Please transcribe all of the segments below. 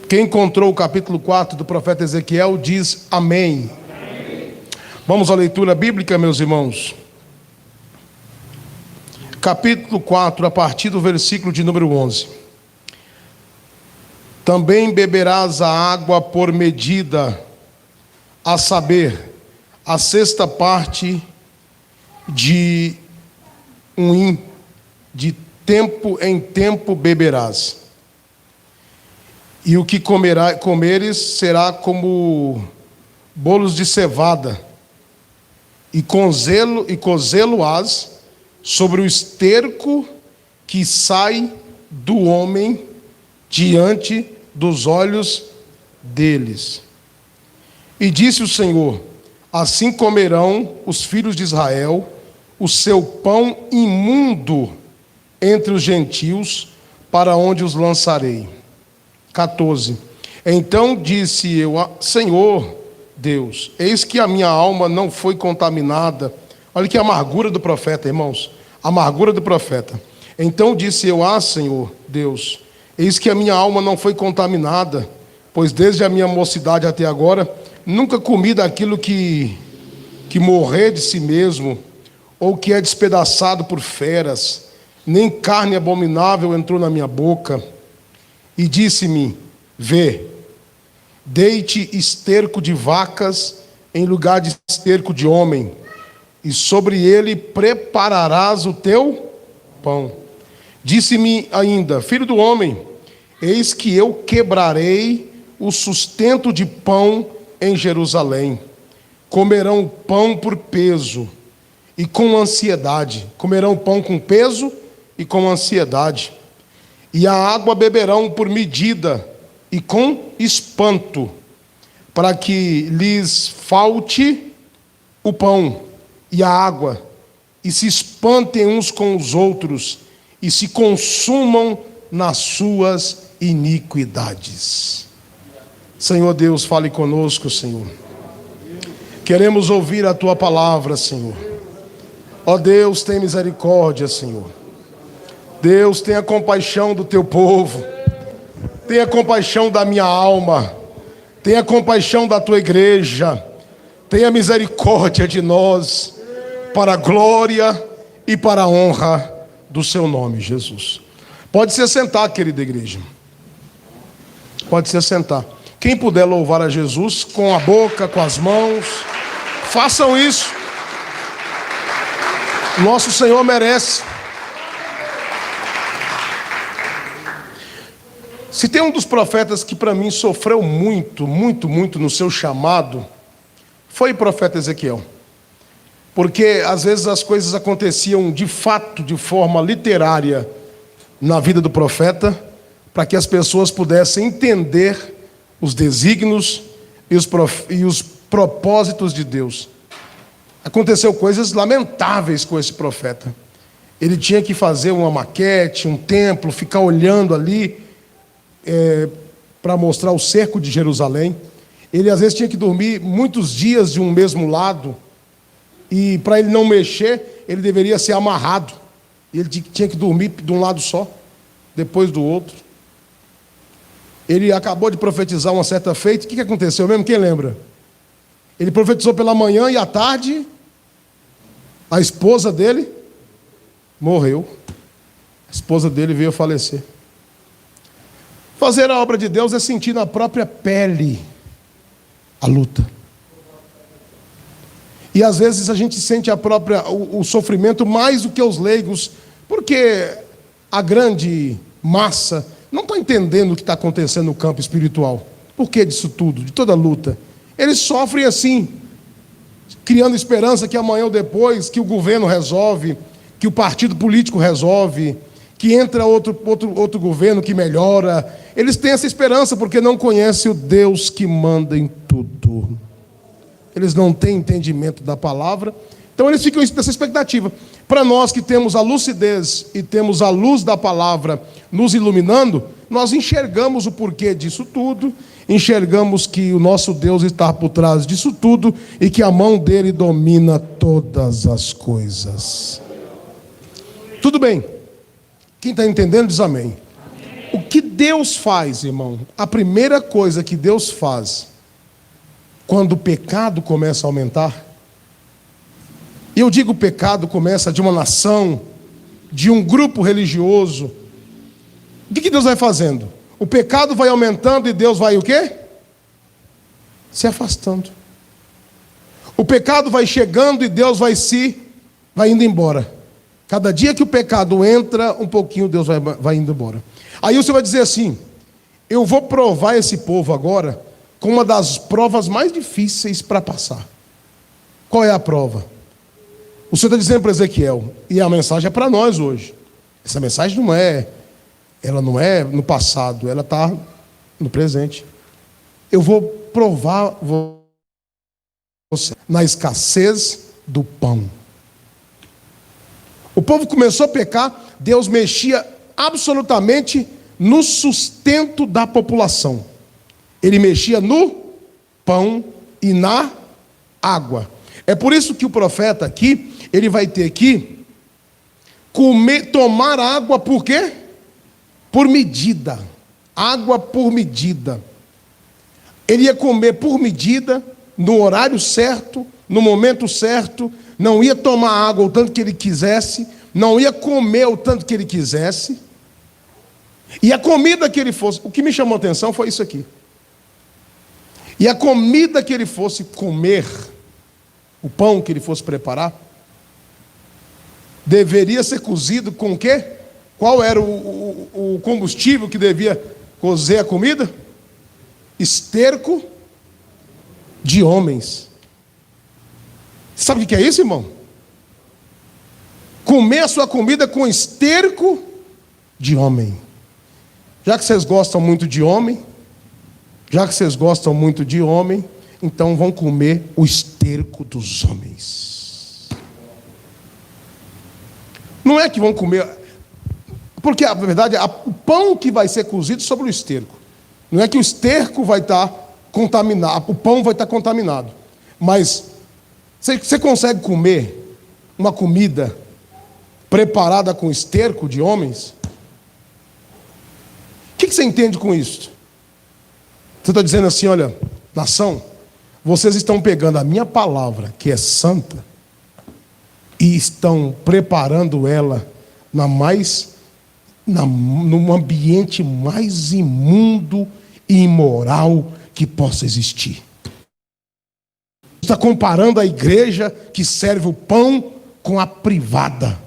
Quem encontrou o capítulo 4 do profeta Ezequiel diz amém. Amém. Vamos à leitura bíblica, meus irmãos. Capítulo 4, a partir do versículo de número 11. Também beberás a água por medida, a saber, a sexta parte de um hin, de tempo em tempo beberás. E o que comeres será como bolos de cevada, e cozê-lo-ás sobre o esterco que sai do homem diante dos olhos deles. E disse o Senhor: assim comerão os filhos de Israel o seu pão imundo entre os gentios, para onde os lançarei. 14. Então disse eu: Senhor Deus, eis que a minha alma não foi contaminada. Olha que amargura do profeta, irmãos. Amargura do profeta. Então disse eu: Senhor Deus, eis que a minha alma não foi contaminada, pois desde a minha mocidade até agora nunca comi daquilo que morrer de si mesmo, ou que é despedaçado por feras, nem carne abominável entrou na minha boca. E disse-me: vê, dei-te esterco de vacas em lugar de esterco de homem, e sobre ele prepararás o teu pão. Disse-me ainda: filho do homem, eis que eu quebrarei o sustento de pão em Jerusalém. Comerão pão por peso e com ansiedade. Comerão pão com peso e com ansiedade. E a água beberão por medida e com espanto, para que lhes falte o pão e a água, e se espantem uns com os outros, e se consumam nas suas iniquidades. Senhor Deus, fale conosco, Senhor. Queremos ouvir a Tua palavra, Senhor. Ó Deus, tem misericórdia, Senhor. Deus, tenha compaixão do Teu povo. Tenha compaixão da minha alma. Tenha compaixão da Tua igreja. Tenha misericórdia de nós, para a glória e para a honra do Seu nome, Jesus. Pode se assentar, querida igreja. Pode se assentar. Quem puder louvar a Jesus com a boca, com as mãos, façam isso. Nosso Senhor merece. Se tem um dos profetas que para mim sofreu muito no seu chamado, foi o profeta Ezequiel. Porque às vezes as coisas aconteciam de fato, de forma literária, na vida do profeta, para que as pessoas pudessem entender os desígnios e os propósitos de Deus. Aconteceu coisas lamentáveis com esse profeta. Ele tinha que fazer uma maquete, um templo, ficar olhando ali para mostrar o cerco de Jerusalém. Ele às vezes tinha que dormir muitos dias de um mesmo lado, e para ele não mexer, ele deveria ser amarrado. Ele tinha que dormir de um lado só, depois do outro. Ele acabou de profetizar uma certa feita. O que aconteceu mesmo? Quem lembra? Ele profetizou pela manhã e à tarde a esposa dele morreu. A esposa dele veio a falecer. Fazer a obra de Deus é sentir na própria pele a luta. E às vezes a gente sente o sofrimento mais do que os leigos, porque a grande massa não está entendendo o que está acontecendo no campo espiritual. Por que disso tudo, de toda luta? Eles sofrem assim, criando esperança que amanhã ou depois, que o governo resolve, que o partido político resolve, que entra outro governo que melhora. Eles têm essa esperança porque não conhecem o Deus que manda em tudo. Eles não têm entendimento da palavra, então eles ficam nessa expectativa. Para nós que temos a lucidez e temos a luz da palavra nos iluminando, nós enxergamos o porquê disso tudo, enxergamos que o nosso Deus está por trás disso tudo e que a mão dele domina todas as coisas. Tudo bem. Quem está entendendo diz amém. O que Deus faz, irmão? A primeira coisa que Deus faz quando o pecado começa a aumentar, e eu digo pecado começa de uma nação, de um grupo religioso, o que Deus vai fazendo? O pecado vai aumentando e Deus vai o quê? Se afastando. O pecado vai chegando e Deus vai indo embora. Cada dia que o pecado entra, um pouquinho Deus vai indo embora. Aí você vai dizer assim: eu vou provar esse povo agora com uma das provas mais difíceis para passar. Qual é a prova? O Senhor está dizendo para Ezequiel, e a mensagem é para nós hoje. Essa mensagem ela não é no passado, ela está no presente. Eu vou provar você na escassez do pão. O povo começou a pecar, Deus mexia absolutamente no sustento da população. Ele mexia no pão e na água. É por isso que o profeta aqui, ele vai ter que tomar água por quê? Por medida. Água por medida. Ele ia comer por medida, no horário certo, no momento certo, não ia tomar água o tanto que ele quisesse, não ia comer o tanto que ele quisesse, e a comida que ele fosse, o que me chamou a atenção foi isso aqui, e a comida que ele fosse comer, o pão que ele fosse preparar, deveria ser cozido com o quê? Qual era o combustível que devia cozer a comida? Esterco de homens. Sabe o que é isso, irmão? Comer a sua comida com esterco de homem. Já que vocês gostam muito de homem, então vão comer o esterco dos homens. Não é que vão comer, porque a verdade é o pão que vai ser cozido sobre o esterco. Não é que o esterco vai estar contaminado, o pão vai estar contaminado. Mas você consegue comer uma comida preparada com esterco de homens? O que você entende com isso? Você está dizendo assim: olha, nação, vocês estão pegando a minha palavra, que é santa, e estão preparando ela num ambiente mais imundo e imoral que possa existir. Está comparando a igreja que serve o pão com a privada,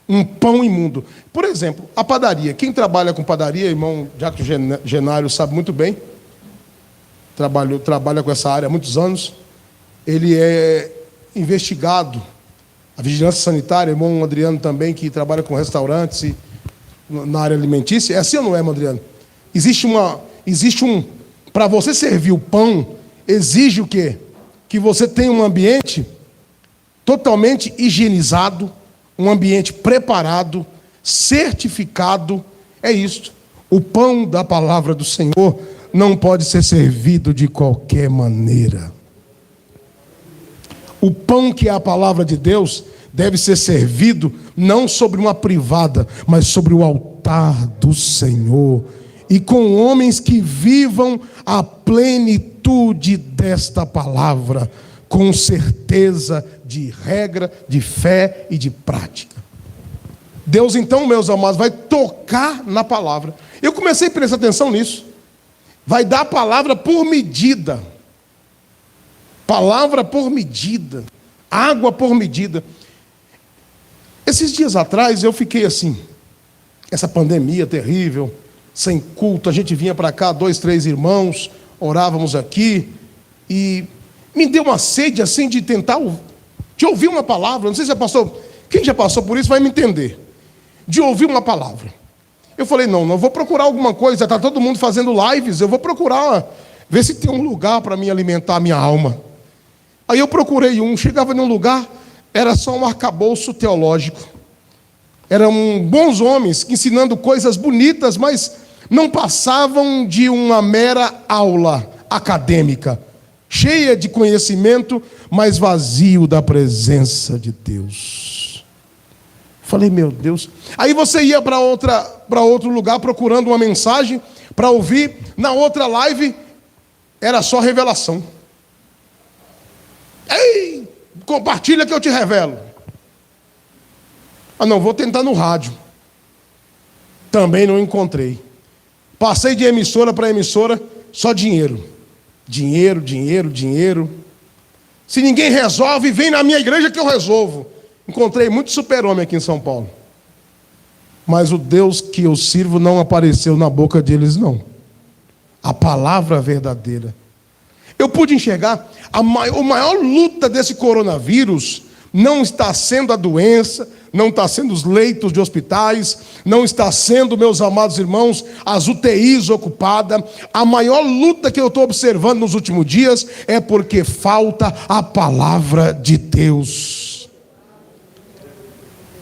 um pão imundo. Por exemplo, a padaria. Quem trabalha com padaria, irmão Jacques Genário sabe muito bem, trabalha com essa área há muitos anos. Ele é investigado, a vigilância sanitária, irmão Adriano também, que trabalha com restaurantes e na área alimentícia. É assim ou não é, Adriano? Para você servir o pão, exige o quê? Que você tenha um ambiente totalmente higienizado, um ambiente preparado, certificado. É isso. O pão da palavra do Senhor não pode ser servido de qualquer maneira. O pão que é a palavra de Deus deve ser servido não sobre uma privada, mas sobre o altar do Senhor, e com homens que vivam a plenitude desta palavra, com certeza de regra, de fé e de prática. Deus então, meus amados, vai tocar na palavra. Eu comecei a prestar atenção nisso. Vai dar a palavra por medida. Palavra por medida. Água por medida. Esses dias atrás eu fiquei assim, essa pandemia terrível, sem culto, a gente vinha para cá, 2, 3 irmãos, orávamos aqui, e me deu uma sede assim de ouvir uma palavra. Não sei se já passou, quem já passou por isso vai me entender, de ouvir uma palavra. Eu falei, não vou procurar alguma coisa, está todo mundo fazendo lives, eu vou procurar, ver se tem um lugar para me alimentar a minha alma. Aí eu procurei chegava num lugar, era só um arcabouço teológico. Eram bons homens ensinando coisas bonitas, mas não passavam de uma mera aula acadêmica, cheia de conhecimento, mas vazio da presença de Deus. Falei, meu Deus. Aí você ia para outro lugar procurando uma mensagem para ouvir. Na outra live era só revelação. Ei, compartilha que eu te revelo. Ah, não, vou tentar no rádio. Também não encontrei. Passei de emissora para emissora, só dinheiro. Dinheiro, dinheiro, dinheiro. Se ninguém resolve, vem na minha igreja que eu resolvo. Encontrei muito super-homem aqui em São Paulo. Mas o Deus que eu sirvo não apareceu na boca deles, não. A palavra verdadeira. Eu pude enxergar, a maior luta desse coronavírus não está sendo a doença, não está sendo os leitos de hospitais, não está sendo, meus amados irmãos, as UTIs ocupadas. A maior luta que eu estou observando nos últimos dias é porque falta a palavra de Deus.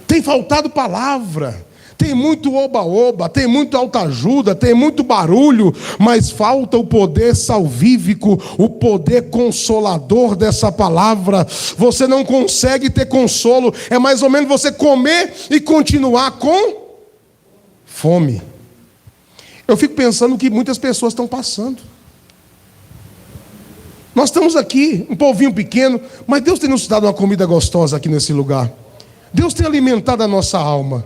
Tem faltado palavra. Tem muito oba-oba, tem muito autoajuda, tem muito barulho, mas falta o poder salvífico, o poder consolador dessa palavra. Você não consegue ter consolo, é mais ou menos você comer e continuar com fome. Eu fico pensando o que muitas pessoas estão passando. Nós estamos aqui, um povinho pequeno, mas Deus tem nos dado uma comida gostosa aqui nesse lugar. Deus tem alimentado a nossa alma.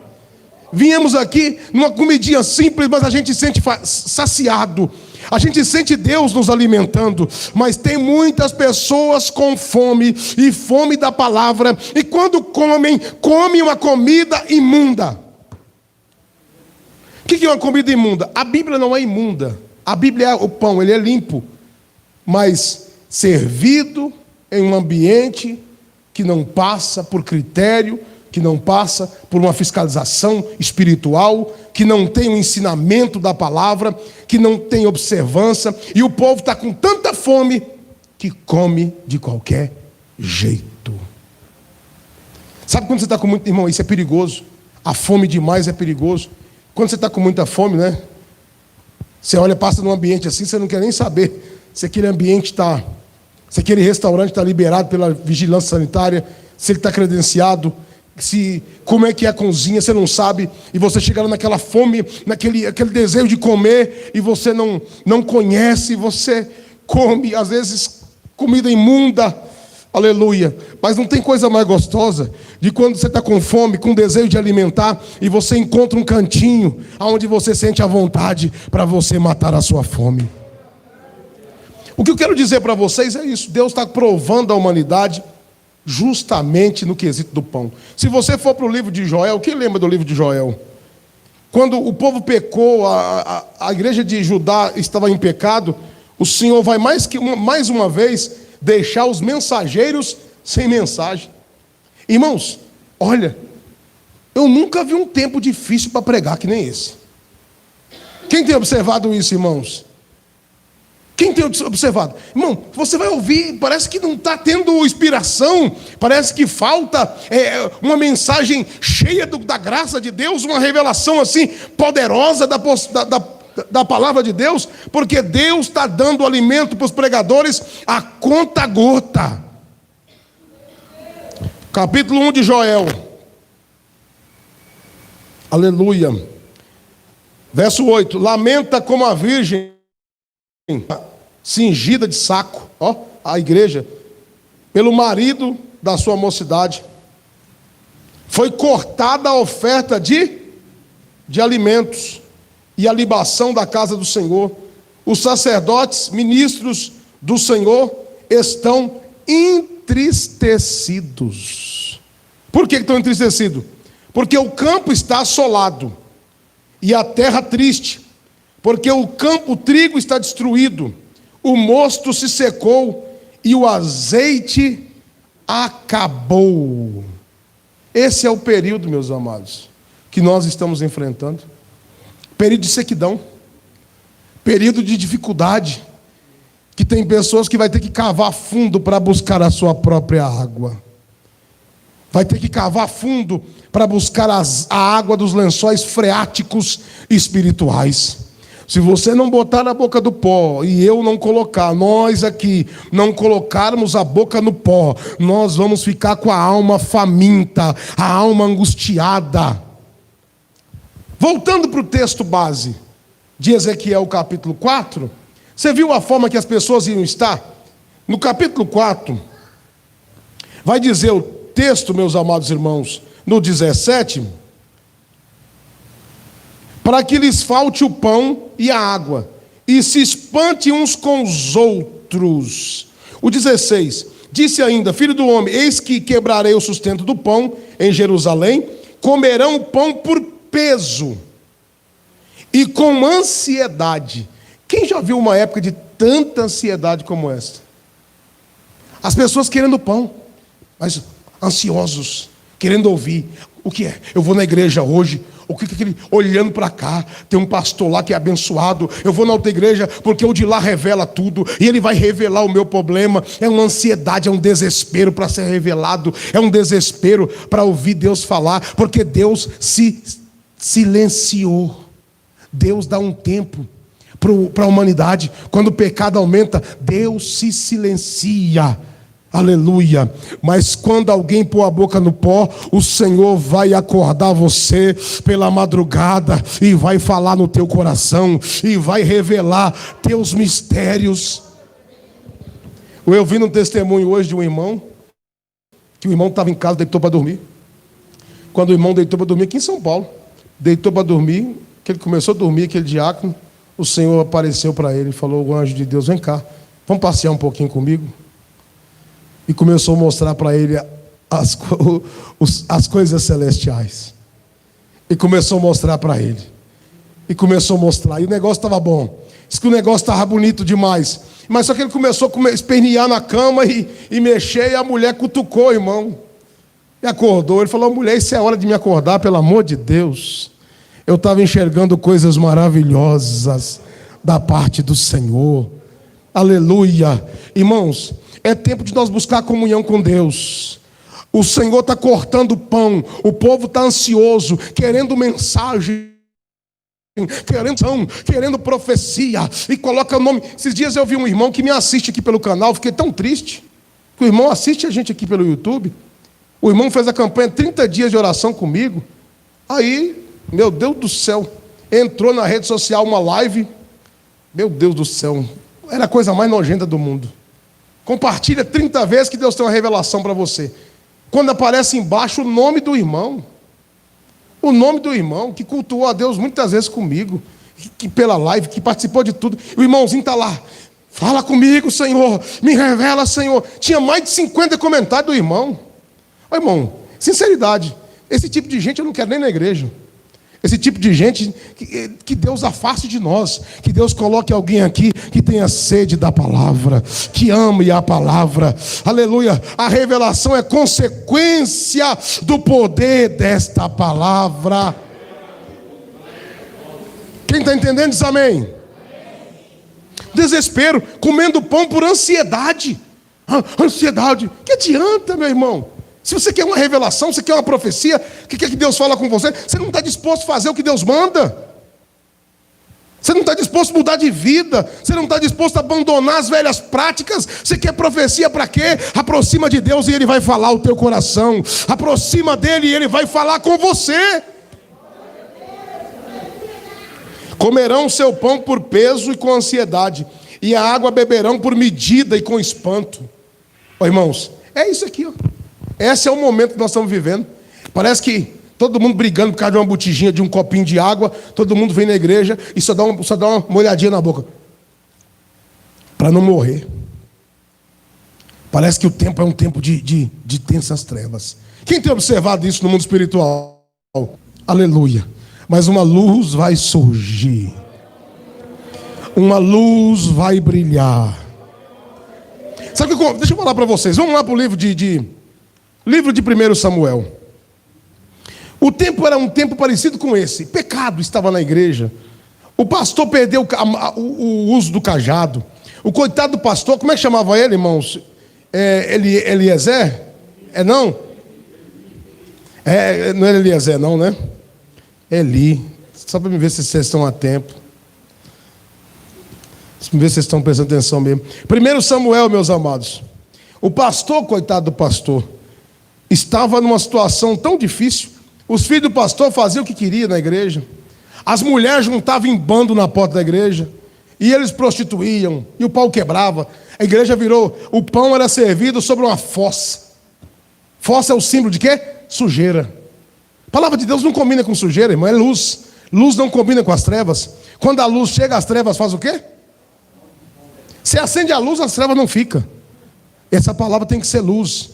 Viemos aqui numa comidinha simples, mas a gente sente saciado. A gente sente Deus nos alimentando. Mas tem muitas pessoas com fome, e fome da palavra. E quando comem uma comida imunda. O que é uma comida imunda? A Bíblia não é imunda. A Bíblia é o pão, ele é limpo. Mas servido em um ambiente que não passa por critério, que não passa por uma fiscalização espiritual, que não tem o ensinamento da palavra, que não tem observância, e o povo está com tanta fome que come de qualquer jeito. Sabe quando você está com muito... Irmão, isso é perigoso. A fome demais é perigoso. Quando você está com muita fome, né? Você olha, passa num ambiente assim, você não quer nem saber se aquele ambiente está... Se aquele restaurante está liberado pela vigilância sanitária, se ele está credenciado... como é que é a cozinha, você não sabe, e você chega lá naquela fome, aquele desejo de comer, e você não conhece, você come, às vezes, comida imunda, aleluia, mas não tem coisa mais gostosa de quando você está com fome, com desejo de alimentar, e você encontra um cantinho, onde você sente a vontade, para você matar a sua fome. O que eu quero dizer para vocês é isso, Deus está provando a humanidade, justamente no quesito do pão. Se você for para o livro de Joel, quem lembra do livro de Joel? Quando o povo pecou, a igreja de Judá estava em pecado, o Senhor vai mais uma vez deixar os mensageiros sem mensagem. Irmãos, olha, eu nunca vi um tempo difícil para pregar que nem esse. Quem tem observado isso, irmãos? Quem tem observado? Irmão, você vai ouvir, parece que não está tendo inspiração, parece que falta uma mensagem cheia da graça de Deus, uma revelação assim poderosa da palavra de Deus, porque Deus está dando alimento para os pregadores a conta gota. Capítulo 1 de Joel. Aleluia. Verso 8. Lamenta como a virgem cingida de saco, a igreja, pelo marido da sua mocidade. Foi cortada a oferta de alimentos e a libação da casa do Senhor. Os sacerdotes, ministros do Senhor, estão entristecidos. Por que estão entristecidos? Porque o campo está assolado e a terra triste. Porque o trigo está destruído, o mosto se secou e o azeite acabou. Esse é o período, meus amados, que nós estamos enfrentando. Período de sequidão, período de dificuldade, que tem pessoas que vai ter que cavar fundo para buscar a sua própria água. Vai ter que cavar fundo para buscar a água dos lençóis freáticos espirituais. Se você não botar na boca do pó e eu não colocar, nós aqui não colocarmos a boca no pó, nós vamos ficar com a alma faminta, a alma angustiada. Voltando para o texto base de Ezequiel capítulo 4, você viu a forma que as pessoas iam estar? No capítulo 4, vai dizer o texto, meus amados irmãos, no 17, para que lhes falte o pão e a água, e se espante uns com os outros. O 16, disse ainda: filho do homem, eis que quebrarei o sustento do pão em Jerusalém, comerão o pão por peso e com ansiedade. Quem já viu uma época de tanta ansiedade como esta? As pessoas querendo pão, mas ansiosos, querendo ouvir. O que é? Eu vou na igreja hoje. O que é aquele? Olhando para cá, tem um pastor lá que é abençoado. Eu vou na outra igreja porque o de lá revela tudo. E ele vai revelar o meu problema. É uma ansiedade, é um desespero para ser revelado. É um desespero para ouvir Deus falar. Porque Deus se silenciou. Deus dá um tempo para a humanidade. Quando o pecado aumenta, Deus se silencia. Aleluia. Mas quando alguém pôr a boca no pó, o Senhor vai acordar você pela madrugada e vai falar no teu coração e vai revelar teus mistérios. Eu vi um testemunho hoje de um irmão, que o irmão estava em casa, deitou para dormir. Quando o irmão deitou para dormir, aqui em São Paulo, deitou para dormir, que ele começou a dormir, aquele diácono, o Senhor apareceu para ele e falou: o anjo de Deus, vem cá, vamos passear um pouquinho comigo. E começou a mostrar para ele as coisas celestiais. E começou a mostrar para ele. E começou a mostrar. E o negócio estava bom. Disse que o negócio estava bonito demais. Mas só que ele começou a espernear na cama e mexer. E a mulher cutucou o irmão. E acordou. Ele falou: mulher, isso é hora de me acordar, pelo amor de Deus. Eu estava enxergando coisas maravilhosas da parte do Senhor. Aleluia. Irmãos, é tempo de nós buscar comunhão com Deus. O Senhor está cortando o pão. O povo está ansioso, querendo mensagem, querendo profecia. E coloca o nome. Esses dias eu vi um irmão que me assiste aqui pelo canal. Fiquei tão triste. O irmão assiste a gente aqui pelo YouTube. O irmão fez a campanha 30 dias de oração comigo. Aí, meu Deus do céu, entrou na rede social uma live. Meu Deus do céu, era a coisa mais nojenta do mundo. Compartilha 30 vezes que Deus tem uma revelação para você. Quando aparece embaixo o nome do irmão. O nome do irmão que cultuou a Deus muitas vezes comigo. Que pela live, que participou de tudo. O irmãozinho está lá. Fala comigo, Senhor. Me revela, Senhor. Tinha mais de 50 comentários do irmão. Ô, irmão, sinceridade. Esse tipo de gente eu não quero nem na igreja. Esse tipo de gente, que Deus afaste de nós. Que Deus coloque alguém aqui que tenha sede da palavra, que ame a palavra. Aleluia. A revelação é consequência do poder desta palavra. Quem está entendendo diz amém. Desespero, comendo pão por ansiedade. Ansiedade. Que adianta, meu irmão? Se você quer uma revelação, você quer uma profecia, o que quer que Deus fala com você? Você não está disposto a fazer o que Deus manda. Você não está disposto a mudar de vida. Você não está disposto a abandonar as velhas práticas. Você quer profecia para quê? Aproxima de Deus e Ele vai falar o teu coração. Aproxima dEle e Ele vai falar com você. Comerão seu pão por peso e com ansiedade, e a água beberão por medida e com espanto. Ó, irmãos, é isso aqui, ó. Esse é o momento que nós estamos vivendo. Parece que todo mundo brigando por causa de uma botijinha, de um copinho de água. Todo mundo vem na igreja e só dá uma molhadinha na boca para não morrer. Parece que o tempo é um tempo de tensas trevas. Quem tem observado isso no mundo espiritual? Aleluia. Mas uma luz vai surgir. Uma luz vai brilhar. Sabe o que? Deixa eu falar para vocês. Vamos lá para o livro Livro de 1 Samuel. O tempo era um tempo parecido com esse. Pecado estava na igreja. O pastor perdeu o uso do cajado. O coitado do pastor, como é que chamava ele, irmãos? Eliezer? Não? Não era Eliezer não, né? Eli. Só para me ver se vocês estão a tempo. Vamos ver se vocês estão prestando atenção mesmo. 1 Samuel, meus amados. O pastor, coitado do pastor, estava numa situação tão difícil. Os filhos do pastor faziam o que queriam na igreja. As mulheres juntavam em bando na porta da igreja. E eles prostituíam. E o pau quebrava. A igreja virou... O pão era servido sobre uma fossa. Fossa é o símbolo de quê? Sujeira. A palavra de Deus não combina com sujeira, irmão. É luz. Luz não combina com as trevas. Quando a luz chega, as trevas faz o quê? Se acende a luz, as trevas não ficam. Essa palavra tem que ser luz.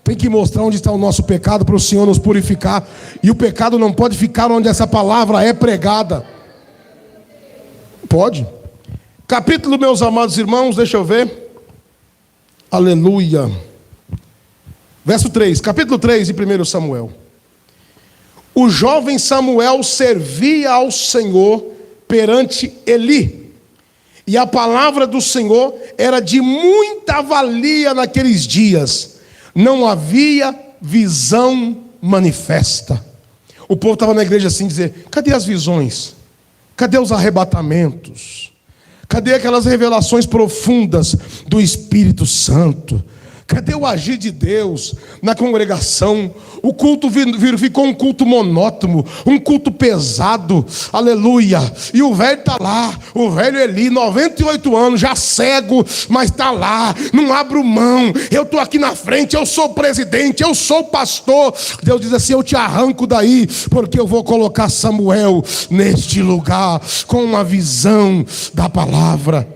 Tem que mostrar onde está o nosso pecado para o Senhor nos purificar. E o pecado não pode ficar onde essa palavra é pregada. Pode. Capítulo, meus amados irmãos, deixa eu ver. Aleluia. Verso 3, capítulo 3 de 1 Samuel. O jovem Samuel servia ao Senhor perante Eli. E a palavra do Senhor era de muita valia naqueles dias. Não havia visão manifesta. O povo estava na igreja assim, dizer: cadê as visões? Cadê os arrebatamentos? Cadê aquelas revelações profundas do Espírito Santo? Cadê o agir de Deus na congregação? O culto ficou um culto monótono, um culto pesado, aleluia. E o velho está lá, o velho Eli, 98 anos, já cego, mas está lá, não abro mão. Eu estou aqui na frente, eu sou presidente, eu sou pastor. Deus diz assim: eu te arranco daí, porque eu vou colocar Samuel neste lugar, com uma visão da palavra.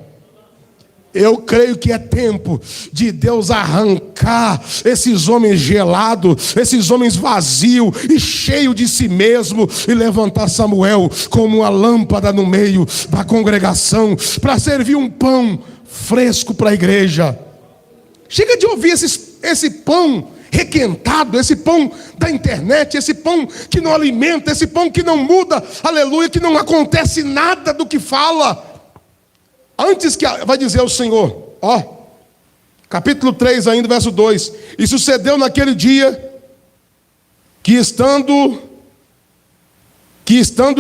Eu creio que é tempo de Deus arrancar esses homens gelados, esses homens vazios e cheios de si mesmo, e levantar Samuel como uma lâmpada no meio da congregação, para servir um pão fresco para a igreja. Chega de ouvir esse pão requentado, esse pão da internet, esse pão que não alimenta, esse pão que não muda, aleluia, que não acontece nada do que fala. Antes que vai dizer o Senhor, ó, capítulo 3 ainda, verso 2. E sucedeu naquele dia que estando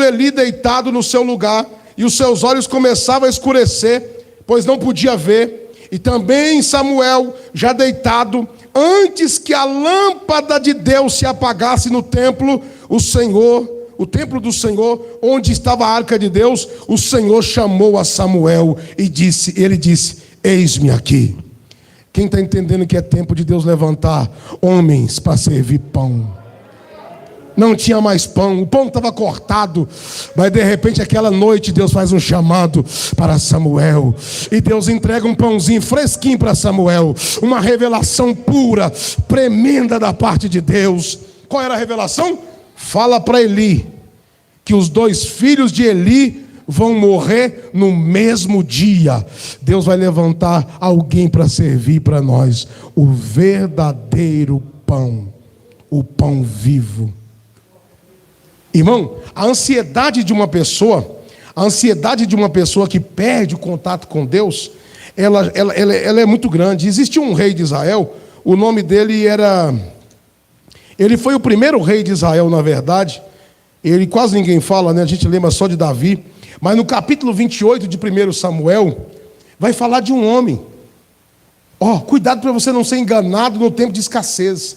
Eli deitado no seu lugar, e os seus olhos começavam a escurecer, pois não podia ver, e também Samuel, já deitado, antes que a lâmpada de Deus se apagasse no templo, o templo do Senhor, onde estava a arca de Deus, o Senhor chamou a Samuel e ele disse: eis-me aqui. Quem está entendendo que é tempo de Deus levantar homens para servir pão? Não tinha mais pão, o pão estava cortado, mas de repente aquela noite Deus faz um chamado para Samuel, e Deus entrega um pãozinho fresquinho para Samuel, uma revelação pura, tremenda da parte de Deus. Qual era a revelação? Fala para Eli que os 2 filhos de Eli vão morrer no mesmo dia. Deus vai levantar alguém para servir para nós o verdadeiro pão, o pão vivo. Irmão, a ansiedade de uma pessoa que perde o contato com Deus, ela é muito grande. Existia um rei de Israel, o nome dele era... Ele foi o primeiro rei de Israel, na verdade. Ele quase ninguém fala, né? A gente lembra só de Davi. Mas no capítulo 28 de 1 Samuel, vai falar de um homem. Cuidado para você não ser enganado no tempo de escassez.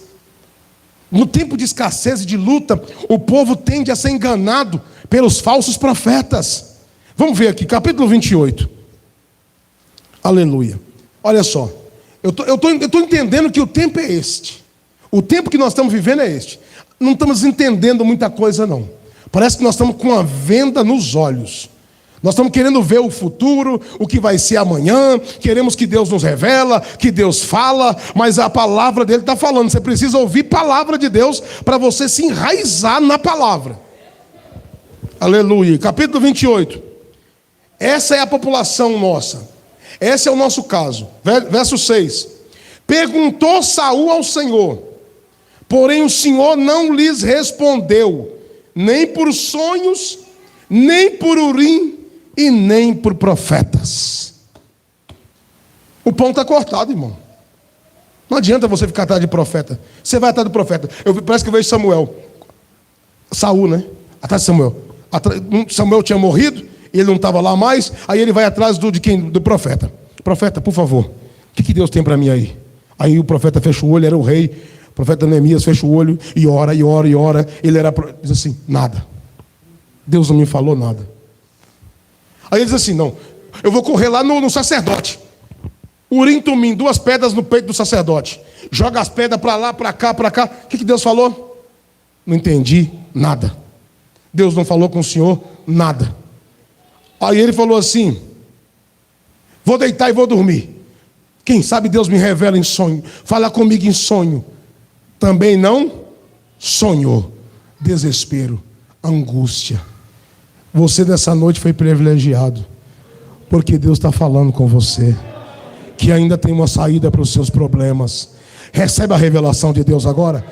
No tempo de escassez e de luta, o povo tende a ser enganado pelos falsos profetas. Vamos ver aqui, capítulo 28. Aleluia. Olha só. Eu estou entendendo que o tempo é este. O tempo que nós estamos vivendo é este. Não estamos entendendo muita coisa, não. Parece que nós estamos com uma venda nos olhos. Nós estamos querendo ver o futuro, o que vai ser amanhã. Queremos que Deus nos revela, que Deus fala. Mas a palavra dele está falando. Você precisa ouvir a palavra de Deus para você se enraizar na palavra. Aleluia. Capítulo 28. Essa é a população nossa. Esse é o nosso caso. Verso 6. Perguntou Saul ao Senhor, porém o Senhor não lhes respondeu, nem por sonhos, nem por Urim e nem por profetas. O pão está cortado, irmão. Não adianta você ficar atrás de profeta. Você vai atrás do profeta. Parece que eu vejo Saul, né? Atrás de Samuel. Samuel tinha morrido, ele não estava lá mais, aí ele vai atrás de quem? Do profeta. Profeta, por favor, o que Deus tem para mim aí? Aí o profeta fecha o olho, era o rei, o profeta Neemias fecha o olho e ora, e ora, e ora. Ele diz assim, nada. Deus não me falou nada. Aí ele diz assim, não, eu vou correr lá no sacerdote. Urim, Tumim, 2 pedras no peito do sacerdote. Joga as pedras para lá, para cá, para cá. O que Deus falou? Não entendi nada. Deus não falou com o senhor nada. Aí ele falou assim, vou deitar e vou dormir. Quem sabe Deus me revela em sonho. Fala comigo em sonho. Também não sonhou. Desespero, angústia. Você nessa noite foi privilegiado. Porque Deus está falando com você. Que ainda tem uma saída para os seus problemas. Recebe a revelação de Deus agora.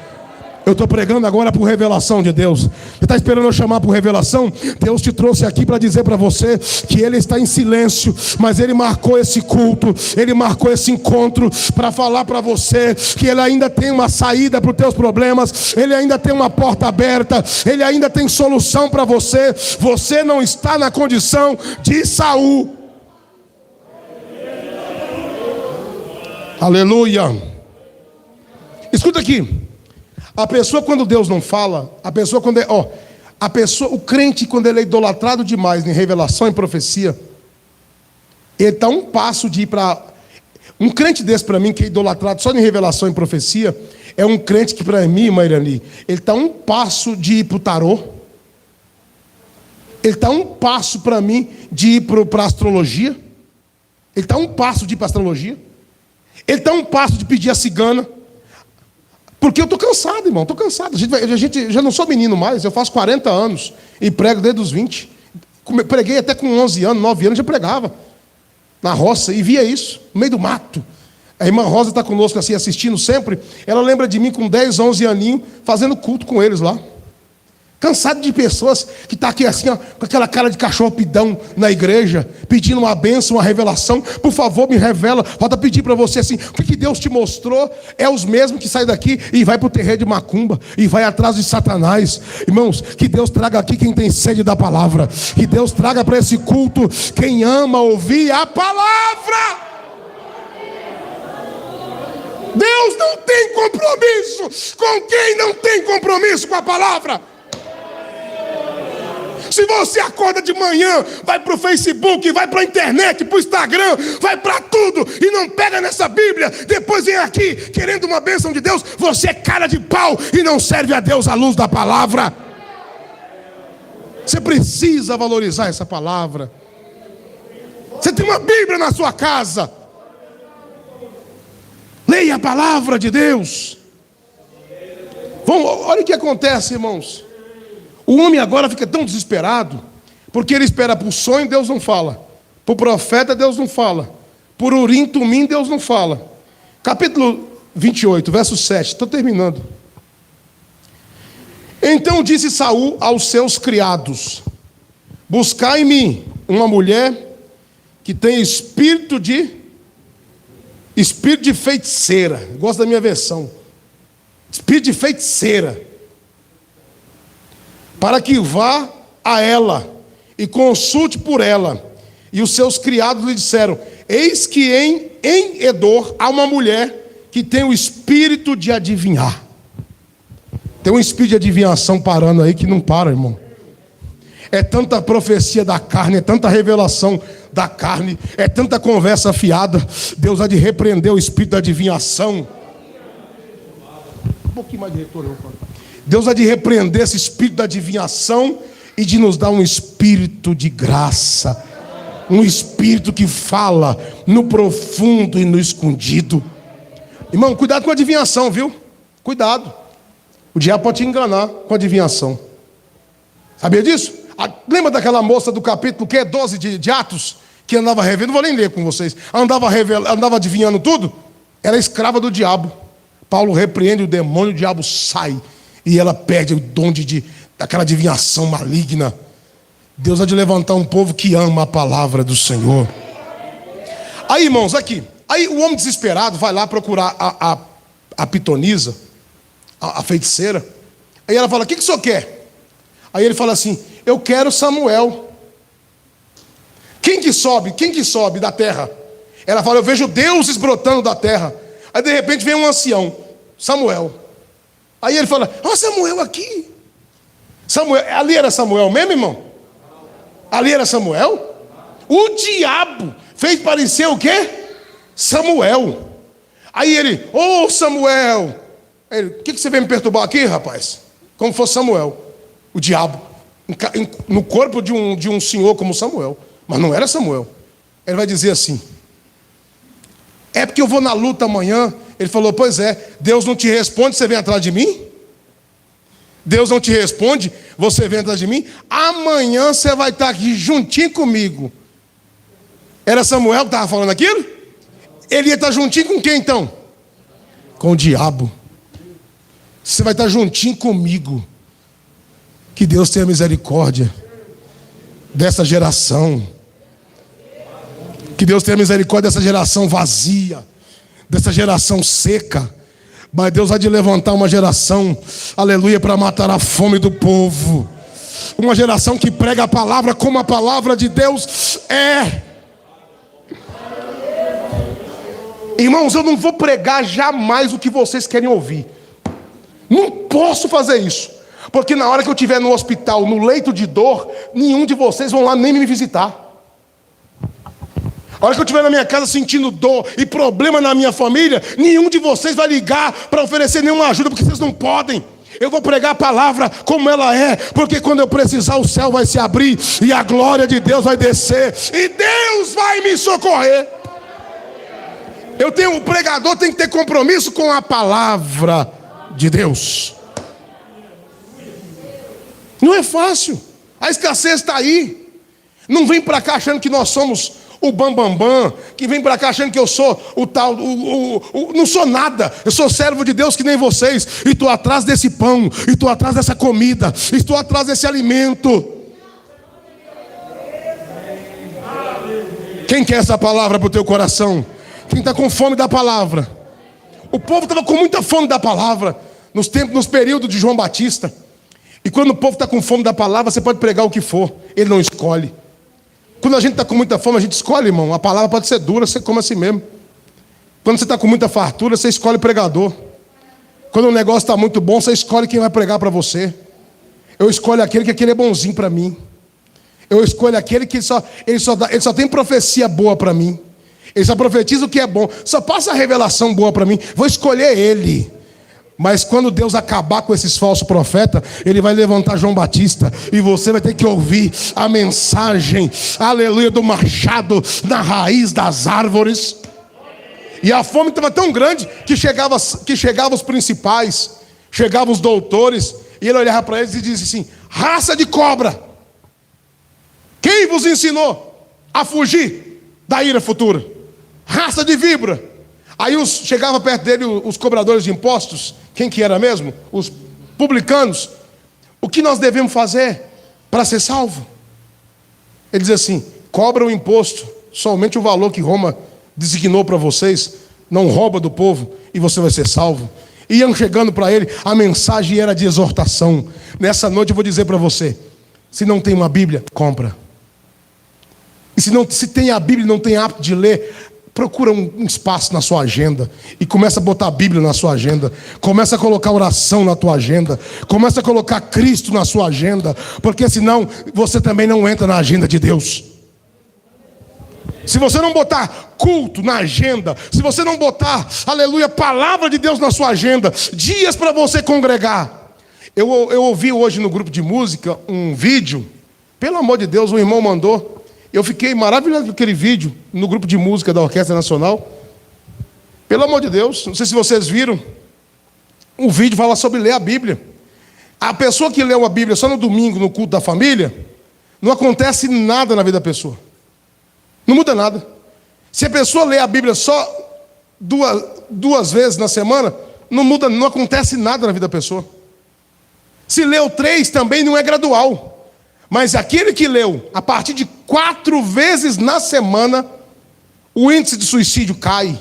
Eu estou pregando agora por revelação de Deus. Você está esperando eu chamar por revelação? Deus te trouxe aqui para dizer para você que Ele está em silêncio, mas Ele marcou esse culto, Ele marcou esse encontro para falar para você que Ele ainda tem uma saída para os teus problemas, Ele ainda tem uma porta aberta, Ele ainda tem solução para você. Você não está na condição de Saul. Aleluia. Escuta aqui. A pessoa quando Deus não fala, o crente quando ele é idolatrado demais em revelação e profecia, ele está um passo de ir para... Um crente desse para mim que é idolatrado só em revelação e profecia, é um crente que para mim, Mairani, ele está um passo de ir para o tarô. Ele está um passo para mim de ir para a astrologia. Ele está um passo de ir para a astrologia. Ele está um passo de pedir a cigana. Porque eu estou cansado, irmão, estou cansado. A gente já não sou menino mais, eu faço 40 anos e prego desde os 20. Preguei até com 11 anos, 9 anos, já pregava na roça e via isso, no meio do mato. A irmã Rosa está conosco assim, assistindo sempre. Ela lembra de mim com 10, 11 aninhos, fazendo culto com eles lá. Cansado de pessoas que estão aqui assim, ó, com aquela cara de cachorro pidão na igreja, pedindo uma bênção, uma revelação. Por favor, me revela. Falta pedir para você assim, o que Deus te mostrou é os mesmos que saem daqui e vai para o terreiro de macumba e vai atrás de Satanás. Irmãos, que Deus traga aqui quem tem sede da palavra. Que Deus traga para esse culto quem ama ouvir a palavra. Deus não tem compromisso com quem não tem compromisso com a palavra. Se você acorda de manhã, vai para o Facebook, vai para a internet, para o Instagram, vai para tudo e não pega nessa Bíblia, depois vem aqui querendo uma bênção de Deus, você é cara de pau e não serve a Deus à luz da palavra. Você precisa valorizar essa palavra. Você tem uma Bíblia na sua casa. Leia a palavra de Deus. Olha o que acontece, irmãos. O homem agora fica tão desesperado, porque ele espera para o sonho, Deus não fala. Para o profeta, Deus não fala. Por Urim, Tumim, Deus não fala. Capítulo 28, verso 7. Estou terminando. Então disse Saul aos seus criados: buscai-me uma mulher que tenha espírito de feiticeira. Gosto da minha versão. Espírito de feiticeira. Para que vá a ela e consulte por ela. E os seus criados lhe disseram: eis que em Edor há uma mulher que tem o espírito de adivinhar. Tem um espírito de adivinhação parando aí que não para, irmão. É tanta profecia da carne, é tanta revelação da carne, é tanta conversa fiada. Deus há de repreender o espírito da adivinhação. Um pouquinho mais de retorno, Deus há de repreender esse espírito da adivinhação e de nos dar um espírito de graça. Um espírito que fala no profundo e no escondido. Irmão, cuidado com a adivinhação, viu? Cuidado. O diabo pode te enganar com a adivinhação. Sabia disso? Lembra daquela moça do capítulo 12 de Atos? Que andava revendo, não vou nem ler com vocês. Andava adivinhando tudo? Era escrava do diabo. Paulo repreende o demônio, o diabo sai. E ela perde o dom daquela adivinhação maligna. Deus há de levantar um povo que ama a palavra do Senhor. Aí, irmãos, aqui. Aí o homem desesperado vai lá procurar a pitonisa, a feiticeira. Aí ela fala: o que o senhor quer? Aí ele fala assim: eu quero Samuel. Quem que sobe? Quem que sobe da terra? Ela fala: eu vejo deuses brotando da terra. Aí de repente vem um ancião, Samuel. Aí ele fala: ó, Samuel aqui. Samuel, ali era Samuel mesmo, irmão? Ali era Samuel? O diabo fez parecer o quê? Samuel. Aí ele: ô Samuel. Aí ele: o que você veio me perturbar aqui, rapaz? Como fosse Samuel. O diabo. No corpo de um senhor como Samuel. Mas não era Samuel. Ele vai dizer assim: é porque eu vou na luta amanhã. Ele falou: pois é, Deus não te responde, você vem atrás de mim? Deus não te responde, você vem atrás de mim? Amanhã você vai estar aqui juntinho comigo. Era Samuel que estava falando aquilo? Ele ia estar juntinho com quem então? Com o diabo. Você vai estar juntinho comigo. Que Deus tenha misericórdia dessa geração. Que Deus tenha misericórdia dessa geração vazia, dessa geração seca. Mas Deus há de levantar uma geração, aleluia, para matar a fome do povo. Uma geração que prega a palavra como a palavra de Deus é. Irmãos, eu não vou pregar jamais o que vocês querem ouvir. Não posso fazer isso. Porque na hora que eu estiver no hospital, no leito de dor, nenhum de vocês vão lá nem me visitar. A hora que eu estiver na minha casa sentindo dor e problema na minha família, nenhum de vocês vai ligar para oferecer nenhuma ajuda, porque vocês não podem. Eu vou pregar a palavra como ela é, porque quando eu precisar o céu vai se abrir e a glória de Deus vai descer e Deus vai me socorrer. O pregador tem que ter compromisso com a palavra de Deus. Não é fácil. A escassez está aí. Não vem para cá achando que nós somos o bambambam, que vem para cá achando que eu sou o tal, não sou nada. Eu sou servo de Deus que nem vocês. E estou atrás desse pão, e estou atrás dessa comida, estou atrás desse alimento. Quem quer essa palavra para o teu coração? Quem está com fome da palavra? O povo estava com muita fome da palavra nos períodos de João Batista. E quando o povo está com fome da palavra, você pode pregar o que for, ele não escolhe. Quando a gente está com muita fome, a gente escolhe, irmão. A palavra pode ser dura, você come assim mesmo. Quando você está com muita fartura, você escolhe pregador. Quando o negócio está muito bom, você escolhe quem vai pregar para você. Eu escolho aquele que aquele é bonzinho para mim. Eu escolho aquele que ele só tem profecia boa para mim. Ele só profetiza o que é bom. Só passa a revelação boa para mim. Vou escolher ele. Mas quando Deus acabar com esses falsos profetas, Ele vai levantar João Batista. E você vai ter que ouvir a mensagem, aleluia, do machado na raiz das árvores. E a fome estava tão grande que chegava os principais, chegavam os doutores, e ele olhava para eles e dizia assim: raça de cobra, quem vos ensinou a fugir da ira futura? Raça de víbora. Aí chegava perto dele os cobradores de impostos. Quem que era mesmo? Os publicanos. O que nós devemos fazer para ser salvo? Ele diz assim: cobra o imposto, somente o valor que Roma designou para vocês. Não rouba do povo e você vai ser salvo. Iam chegando para ele, a mensagem era de exortação. Nessa noite eu vou dizer para você: se não tem uma Bíblia, compra. E se tem a Bíblia e não tem hábito de ler, procura um espaço na sua agenda e começa a botar a Bíblia na sua agenda. Começa a colocar oração na tua agenda. Começa a colocar Cristo na sua agenda, porque senão você também não entra na agenda de Deus. Se você não botar culto na agenda, se você não botar, aleluia, palavra de Deus na sua agenda, dias para você congregar. Eu ouvi hoje no grupo de música um vídeo, pelo amor de Deus, o irmão mandou. Eu fiquei maravilhado com aquele vídeo no grupo de música da Orquestra Nacional. Pelo amor de Deus, não sei se vocês viram. O vídeo fala sobre ler a Bíblia. A pessoa que leu a Bíblia só no domingo, no culto da família, não acontece nada na vida da pessoa. Não muda nada. Se a pessoa lê a Bíblia só duas vezes na semana, não muda, não acontece nada na vida da pessoa. Se leu 3 também não é gradual. Mas aquele que leu a partir de 4 vezes na semana, o índice de suicídio cai,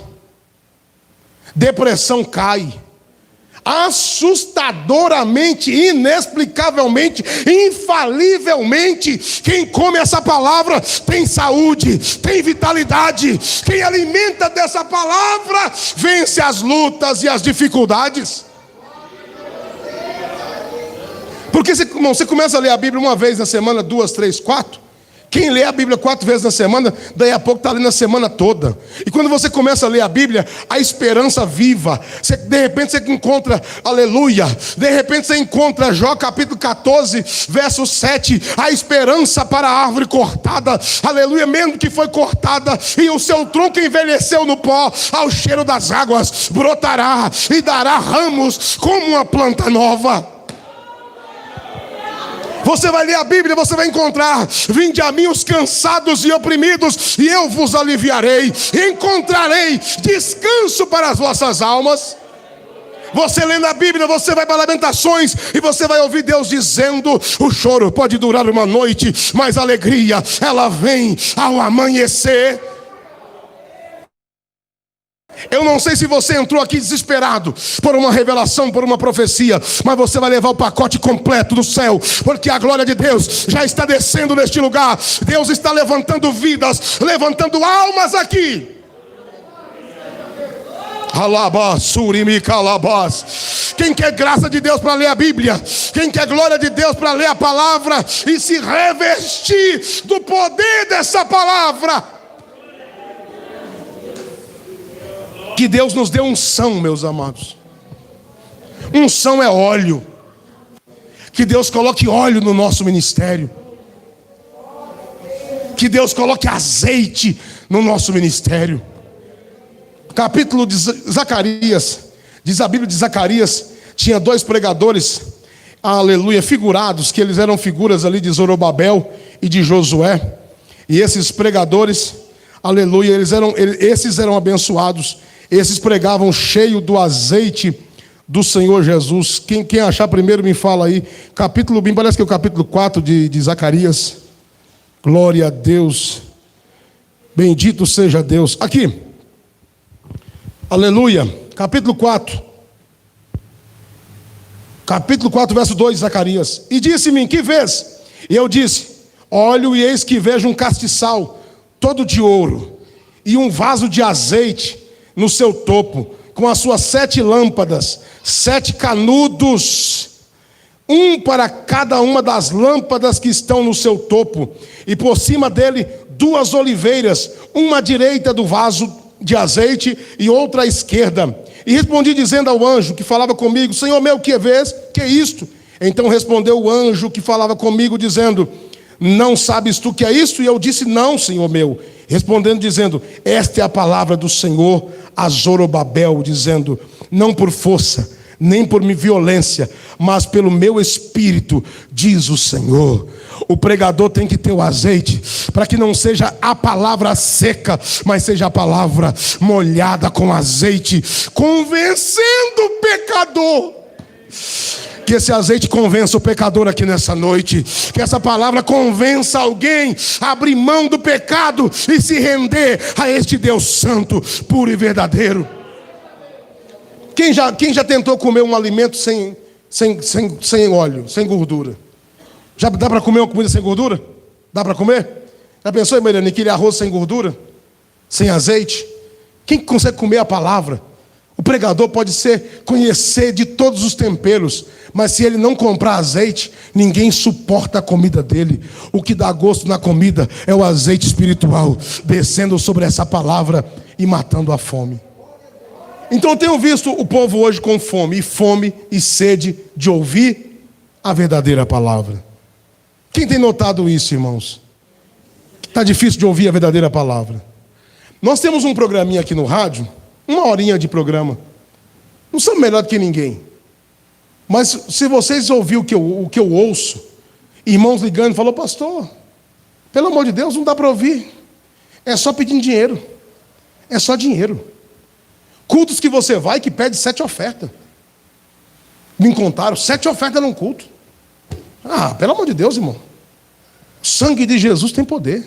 depressão cai, assustadoramente, inexplicavelmente, infalivelmente, quem come essa palavra tem saúde, tem vitalidade. Quem alimenta dessa palavra vence as lutas e as dificuldades. Porque você começa a ler a Bíblia uma vez na semana, 2, 3, 4. Quem lê a Bíblia 4 vezes na semana, daí a pouco está lendo a semana toda. E quando você começa a ler a Bíblia, a esperança viva. De repente você encontra, aleluia, de repente você encontra Jó capítulo 14, verso 7. A esperança para a árvore cortada, aleluia, mesmo que foi cortada, e o seu tronco envelheceu no pó, ao cheiro das águas, brotará e dará ramos como uma planta nova. Você vai ler a Bíblia, você vai encontrar: vinde a mim os cansados e oprimidos, e eu vos aliviarei, encontrarei descanso para as vossas almas. Você lendo a Bíblia, você vai para Lamentações e você vai ouvir Deus dizendo: o choro pode durar uma noite, mas a alegria, ela vem ao amanhecer. Eu não sei se você entrou aqui desesperado por uma revelação, por uma profecia, mas você vai levar o pacote completo do céu, porque a glória de Deus já está descendo neste lugar. Deus está levantando vidas, levantando almas aqui. Quem quer graça de Deus para ler a Bíblia, quem quer glória de Deus para ler a palavra e se revestir do poder dessa palavra. Que Deus nos dê unção, meus amados. Unção é óleo. Que Deus coloque óleo no nosso ministério. Que Deus coloque azeite no nosso ministério. Capítulo de Zacarias, diz a Bíblia de Zacarias, tinha 2 pregadores, aleluia, figurados, que eles eram figuras ali de Zorobabel e de Josué. E esses pregadores, aleluia, esses eram abençoados. Esses pregavam cheio do azeite do Senhor Jesus. Quem achar primeiro me fala aí. Capítulo, me parece que é o capítulo 4 de Zacarias. Glória a Deus. Bendito seja Deus. Aqui. Aleluia. Capítulo 4. Capítulo 4, verso 2 de Zacarias. E disse-me: que vês? E eu disse: olho e eis que vejo um castiçal todo de ouro e um vaso de azeite no seu topo, com as suas 7 lâmpadas, 7 canudos, um para cada uma das lâmpadas que estão no seu topo, e por cima dele 2 oliveiras, uma à direita do vaso de azeite e outra à esquerda. E respondi dizendo ao anjo que falava comigo: Senhor meu, que vês? Que é isto? Então respondeu o anjo que falava comigo dizendo: não sabes tu que é isto? E eu disse: não, Senhor meu. Respondendo dizendo: esta é a palavra do Senhor a Zorobabel, dizendo: não por força, nem por violência, mas pelo meu espírito, diz o Senhor. O pregador tem que ter o azeite, para que não seja a palavra seca, mas seja a palavra molhada com azeite, convencendo o pecador. Que esse azeite convença o pecador aqui nessa noite. Que essa palavra convença alguém a abrir mão do pecado e se render a este Deus santo, puro e verdadeiro. Quem já tentou comer um alimento sem óleo, sem gordura? Já dá para comer uma comida sem gordura? Dá para comer? Já pensou, Mariana, aquele arroz sem gordura? Sem azeite? Quem consegue comer a palavra? O pregador pode conhecer de todos os temperos, mas se ele não comprar azeite, ninguém suporta a comida dele. O que dá gosto na comida é o azeite espiritual descendo sobre essa palavra e matando a fome. Então eu tenho visto o povo hoje com fome e sede de ouvir a verdadeira palavra. Quem tem notado isso, irmãos? Está difícil de ouvir a verdadeira palavra. Nós temos um programinha aqui no rádio, 1 horinha de programa. Não somos melhor do que ninguém. Mas se vocês ouvirem o que eu ouço, irmãos ligando, falou: pastor, pelo amor de Deus, não dá para ouvir. É só pedindo dinheiro. É só dinheiro. Cultos que você vai que pede 7 ofertas. Me contaram, 7 ofertas num culto. Ah, pelo amor de Deus, irmão. O sangue de Jesus tem poder.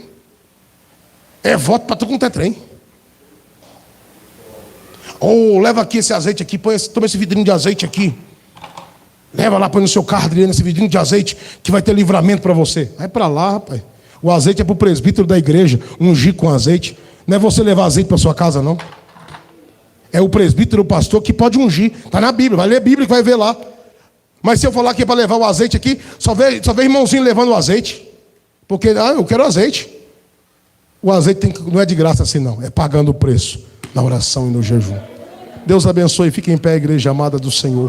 É voto para tu com trem. Ou leva aqui esse azeite aqui, toma esse vidrinho de azeite aqui. Leva lá, põe no seu carro, Adriano, esse vidrinho de azeite, que vai ter livramento para você. Vai para lá, rapaz. O azeite é para o presbítero da igreja, ungir com azeite. Não é você levar azeite para sua casa, não. É o presbítero, o pastor, que pode ungir. Está na Bíblia, vai ler a Bíblia que vai ver lá. Mas se eu falar que é para levar o azeite aqui, só vê irmãozinho levando o azeite. Porque, eu quero azeite. O azeite não é de graça assim, não. É pagando o preço na oração e no jejum. Deus abençoe. Fique em pé, igreja amada do Senhor.